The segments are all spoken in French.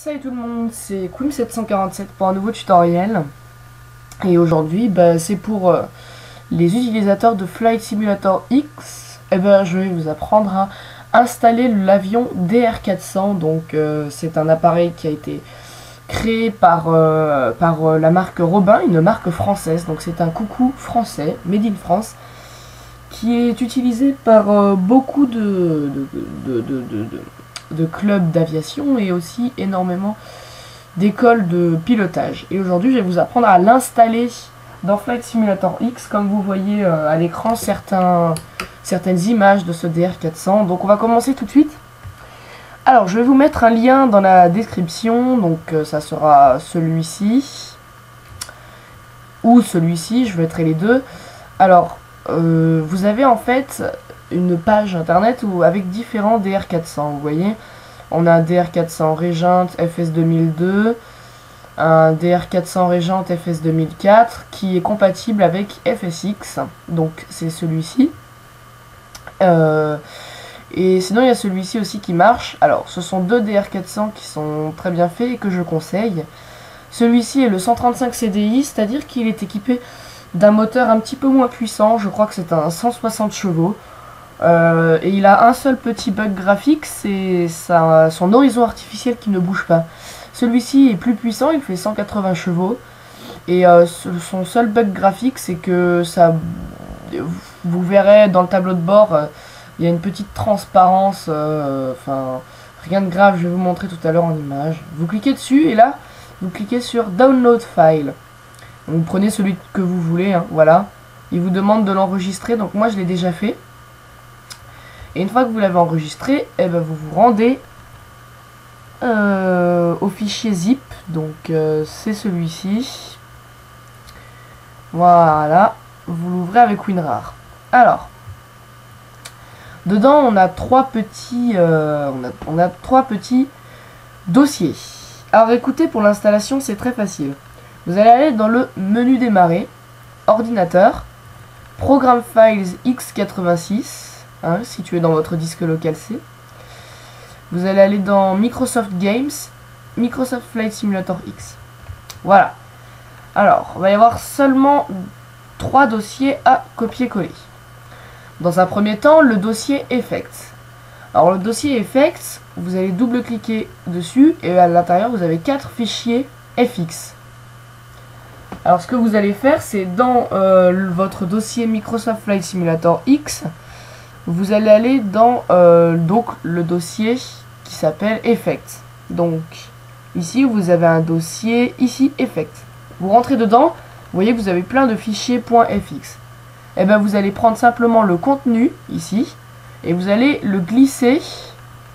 Salut tout le monde, c'est Quim747 pour un nouveau tutoriel. Et aujourd'hui, c'est pour les utilisateurs de Flight Simulator X. Je vais vous apprendre à installer l'avion DR400. Donc c'est un appareil qui a été créé par la marque Robin, une marque française. Donc c'est un coucou français, made in France, qui est utilisé par beaucoup de clubs d'aviation et aussi énormément d'écoles de pilotage. Et aujourd'hui, je vais vous apprendre à l'installer dans Flight Simulator X, comme vous voyez à l'écran certaines images de ce DR400. Donc on va commencer tout de suite. Alors je vais vous mettre un lien dans la description, donc ça sera celui-ci ou celui-ci, je mettrai les deux. Alors vous avez en fait une page internet avec différents DR400. Vous voyez, on a un DR400 Regent FS 2002, un DR400 Regent FS 2004 qui est compatible avec FSX, donc c'est celui-ci. Et sinon il y a celui-ci aussi qui marche. Alors ce sont deux DR400 qui sont très bien faits et que je conseille. Celui-ci est le 135 CDI, c'est-à-dire qu'il est équipé d'un moteur un petit peu moins puissant. Je crois que c'est un 160 chevaux. Et il a un seul petit bug graphique, c'est son horizon artificiel qui ne bouge pas. Celui-ci est plus puissant, il fait 180 chevaux. Et son seul bug graphique, c'est que vous verrez dans le tableau de bord, il y a une petite transparence, enfin rien de grave, je vais vous montrer tout à l'heure en image. Vous cliquez dessus et là, vous cliquez sur Download File. Donc, vous prenez celui que vous voulez, hein, voilà. Il vous demande de l'enregistrer, donc moi je l'ai déjà fait. Et une fois que vous l'avez enregistré, vous vous rendez au fichier zip. Donc c'est celui-ci. Voilà. Vous l'ouvrez avec WinRAR. Alors, dedans on a trois petits dossiers. Alors écoutez, pour l'installation c'est très facile. Vous allez aller dans le menu démarrer, ordinateur, Program Files x86. Situé dans votre disque local C. Vous allez aller dans Microsoft Games, Microsoft Flight Simulator X. Voilà. Alors, il va y avoir seulement 3 dossiers à copier-coller. Dans un premier temps, le dossier Effects. Alors, le dossier Effects, vous allez double-cliquer dessus et à l'intérieur, vous avez 4 fichiers FX. Alors, ce que vous allez faire, c'est dans votre dossier Microsoft Flight Simulator X, vous allez aller dans donc le dossier qui s'appelle Effects. Donc ici vous avez un dossier ici Effects. Vous rentrez dedans, vous voyez que vous avez plein de fichiers .fx. Et vous allez prendre simplement le contenu ici et vous allez le glisser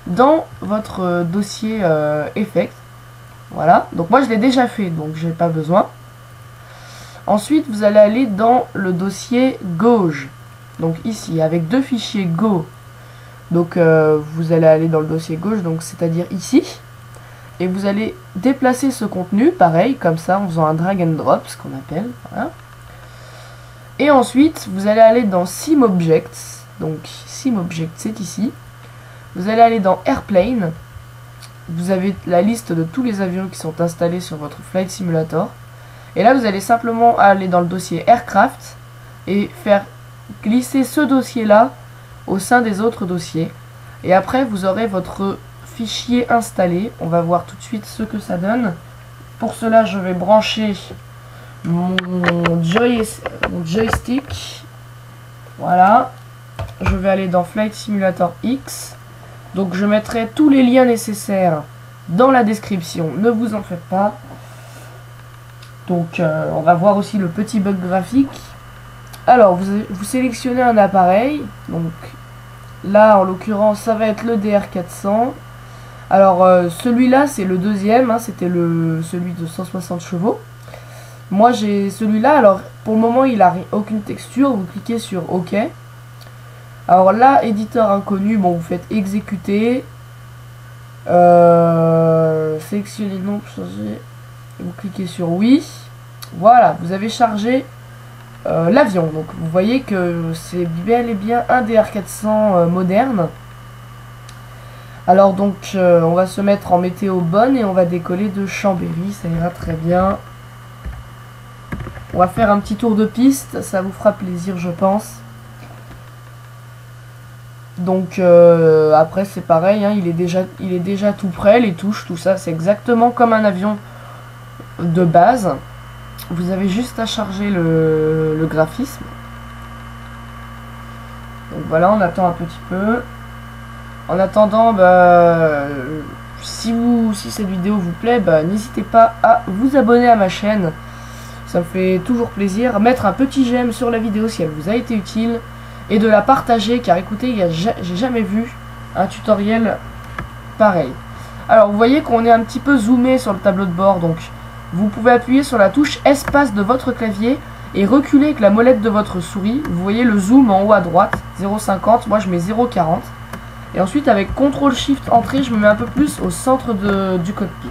dans votre dossier Effects. Voilà. Donc moi je l'ai déjà fait, donc j'ai pas besoin. Ensuite vous allez aller dans le dossier Gauge. Donc ici, avec 2 fichiers Go, donc vous allez aller dans le dossier gauche, donc c'est-à-dire ici, et vous allez déplacer ce contenu, pareil, comme ça, en faisant un drag and drop, ce qu'on appelle, voilà. Et ensuite, vous allez aller dans Sim Objects, donc Sim Objects, c'est ici. Vous allez aller dans Airplane, vous avez la liste de tous les avions qui sont installés sur votre Flight Simulator, et là, vous allez simplement aller dans le dossier Aircraft, et faire glisser ce dossier là au sein des autres dossiers et après vous aurez votre fichier installé. On va voir tout de suite ce que ça donne. Pour cela je vais brancher mon joystick. Voilà, je vais aller dans Flight Simulator X, donc je mettrai tous les liens nécessaires dans la description, ne vous en faites pas. Donc on va voir aussi le petit bug graphique. Alors, vous sélectionnez un appareil, donc là en l'occurrence ça va être le DR400. Alors celui-là c'est le deuxième, c'était celui de 160 chevaux. Moi j'ai celui-là, alors pour le moment il n'a aucune texture, vous cliquez sur OK. Alors là, éditeur inconnu, bon vous faites exécuter, sélectionnez non, changer, vous cliquez sur oui. Voilà, vous avez chargé l'avion. Donc vous voyez que c'est bel et bien un DR400 moderne. Alors donc on va se mettre en météo bonne et on va décoller de Chambéry, ça ira très bien. On va faire un petit tour de piste, ça vous fera plaisir je pense. Donc après c'est pareil, hein, il est déjà tout prêt, les touches, tout ça, c'est exactement comme un avion de base. Vous avez juste à charger le graphisme. Donc voilà, on attend un petit peu. En attendant, si cette vidéo vous plaît, n'hésitez pas à vous abonner à ma chaîne. Ça me fait toujours plaisir. Mettre un petit j'aime sur la vidéo si elle vous a été utile. Et de la partager, car écoutez, j'ai jamais vu un tutoriel pareil. Alors vous voyez qu'on est un petit peu zoomé sur le tableau de bord. Donc vous pouvez appuyer sur la touche espace de votre clavier et reculer avec la molette de votre souris. Vous voyez le zoom en haut à droite, 0,50. Moi je mets 0,40. Et ensuite avec CTRL SHIFT entrée, je me mets un peu plus au centre du cockpit.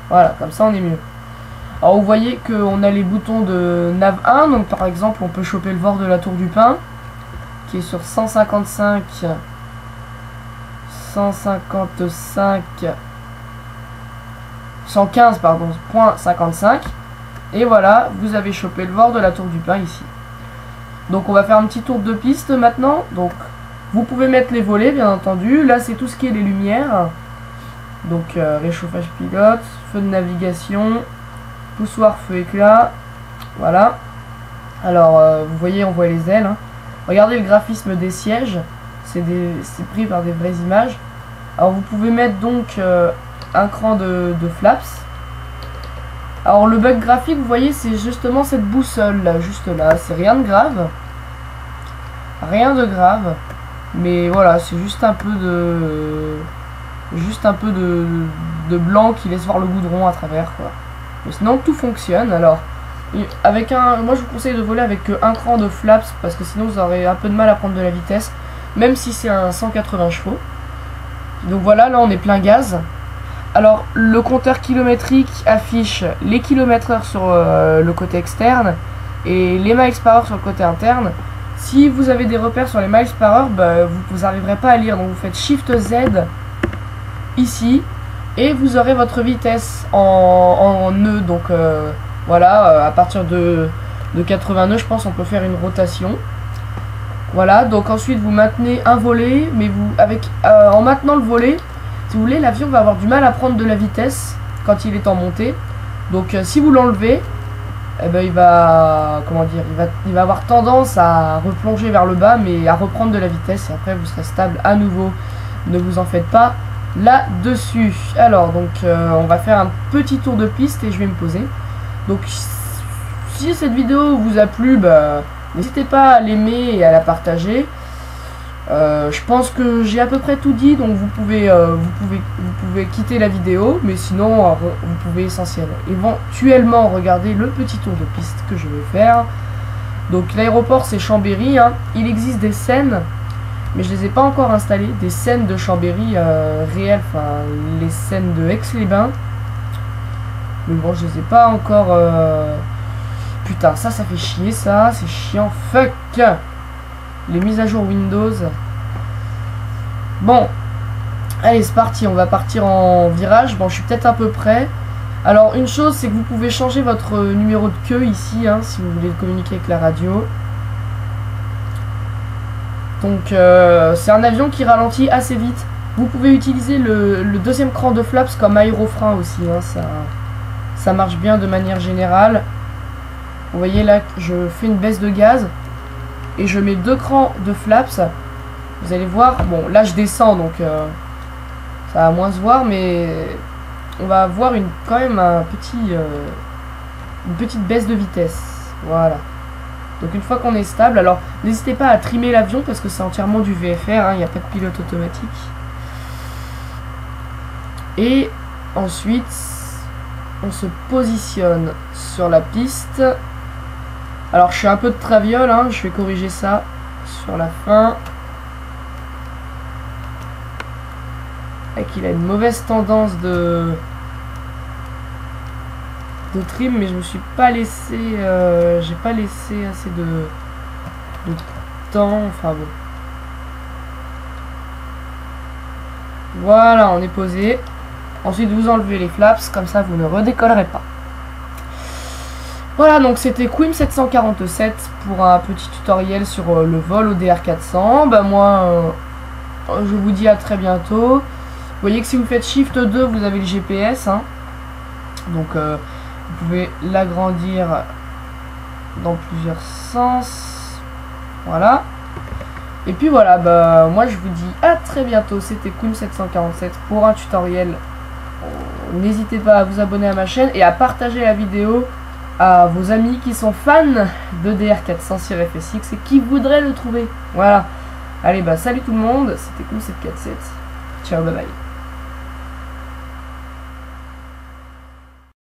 Voilà, comme ça on est mieux. Alors vous voyez qu'on a les boutons de nav 1, donc par exemple on peut choper le bord de la tour du Pin, qui est sur 155, pardon, point 55. Et voilà, vous avez chopé le bord de la tour du Pin ici. Donc on va faire un petit tour de piste maintenant. Donc vous pouvez mettre les volets bien entendu. Là c'est tout ce qui est les lumières. Donc réchauffage pilote, feu de navigation, poussoir feu éclat. Voilà. Alors vous voyez, on voit les ailes. Hein. Regardez le graphisme des sièges. C'est pris par des vraies images. Alors vous pouvez mettre donc un cran de flaps. Alors le bug graphique, vous voyez, c'est justement cette boussole là, juste là. C'est rien de grave. Rien de grave. Mais voilà, c'est juste un peu de blanc qui laisse voir le goudron à travers quoi. Mais sinon tout fonctionne. Alors moi je vous conseille de voler avec un cran de flaps parce que sinon vous aurez un peu de mal à prendre de la vitesse, même si c'est un 180 chevaux. Donc voilà, là on est plein gaz. Alors le compteur kilométrique affiche les km/h sur le côté externe et les miles par heure sur le côté interne. Si vous avez des repères sur les miles par heure, vous n'arriverez pas à lire, donc vous faites Shift Z ici et vous aurez votre vitesse en nœuds. Donc voilà, à partir de 80 nœuds je pense on peut faire une rotation. Voilà, donc ensuite vous maintenez un volet, mais en maintenant le volet, si vous voulez, l'avion va avoir du mal à prendre de la vitesse quand il est en montée. Donc si vous l'enlevez, il va avoir tendance à replonger vers le bas, mais à reprendre de la vitesse et après vous serez stable à nouveau. Ne vous en faites pas là-dessus. Alors donc on va faire un petit tour de piste et je vais me poser. Donc si cette vidéo vous a plu, n'hésitez pas à l'aimer et à la partager. Je pense que j'ai à peu près tout dit, donc vous pouvez quitter la vidéo, mais sinon vous pouvez éventuellement regarder le petit tour de piste que je vais faire. Donc l'aéroport c'est Chambéry, hein. Il existe des scènes, mais je les ai pas encore installées, des scènes de Chambéry réelles, enfin les scènes de Aix-les-Bains. Mais bon, je les ai pas encore... Putain, ça fait chier, ça, c'est chiant, fuck. Les mises à jour Windows. Bon, allez, c'est parti, on va partir en virage. Bon, je suis peut-être à peu près. Alors, une chose, c'est que vous pouvez changer votre numéro de queue ici, hein, si vous voulez communiquer avec la radio. Donc, c'est un avion qui ralentit assez vite. Vous pouvez utiliser le deuxième cran de flaps comme aérofrein aussi, hein, ça marche bien de manière générale. Vous voyez là, je fais une baisse de gaz et je mets 2 crans de flaps. Vous allez voir, bon là je descends donc ça va moins se voir, mais on va avoir quand même une petite baisse de vitesse. Voilà. Donc une fois qu'on est stable, alors n'hésitez pas à trimer l'avion parce que c'est entièrement du VFR, hein, il n'y a pas de pilote automatique. Et ensuite on se positionne sur la piste. Alors je suis un peu de traviole, hein, je vais corriger ça sur la fin. Et qu'il a une mauvaise tendance de trim, mais je me suis pas laissé, j'ai pas laissé assez de temps, enfin bon. Voilà, on est posé. Ensuite, vous enlevez les flaps, comme ça vous ne redécollerez pas. Voilà, donc c'était Quim 747 pour un petit tutoriel sur le vol au DR400. Bah moi, je vous dis à très bientôt. Vous voyez que si vous faites Shift 2, vous avez le GPS. Hein. Donc vous pouvez l'agrandir dans plusieurs sens. Voilà. Et puis voilà, bah moi je vous dis à très bientôt. C'était Quim 747 pour un tutoriel. N'hésitez pas à vous abonner à ma chaîne et à partager la vidéo à vos amis qui sont fans de DR400 sur FSX et qui voudraient le trouver. Voilà. Allez, bah salut tout le monde, c'était Quim 747. Ciao, bye bye.